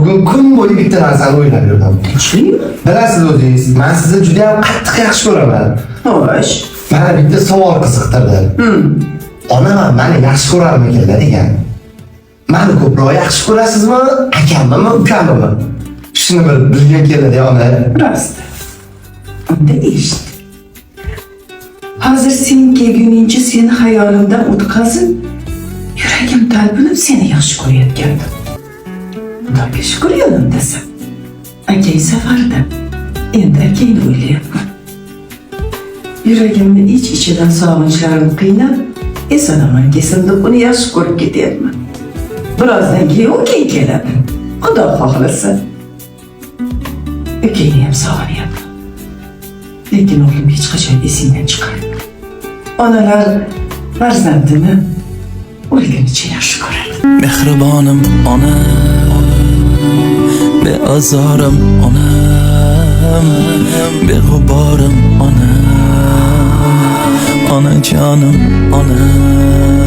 bugun kun bo'yi bitta narsani o'ylab yurdim. Tinchlikmi? Bilasiz o'zingiz, men sizni juda ham qattiq yaxshi ko'raman. Xo'sh. Mana bitta savol qiziqtirdi. Onam meni yaxshi ko'rarmikan degan. Meni ko'proq yaxshi ko'rasizmi, akammi, ukammi? Shuni bir bilgan keladi ona. Rost. Unda eshit. Hozir sen kelguningcha seni hayolimdan o'tkazib, yuragim talpinib seni yaxshi ko'rayotgandim. Xudoga shukur yo'limdasan. Akang safarda. Endi akangni o'ylayapman. Yuragimni ich-ichidan sog'inchlarim qiynab, esonaman kesin deb uni yaxshi ko'rib ketyapman. Birozdan keyin ukang keladi. Xudo xohlasa. Ukangni ham sog'inyapman. Lekin o'g'lim hech qachon esingdan chiqarma. Onalar farzandini o'lgunicha yaxshi ko'radi. Mehribonim onam, beazorim onam, beg'uborim onam, onajonim onam.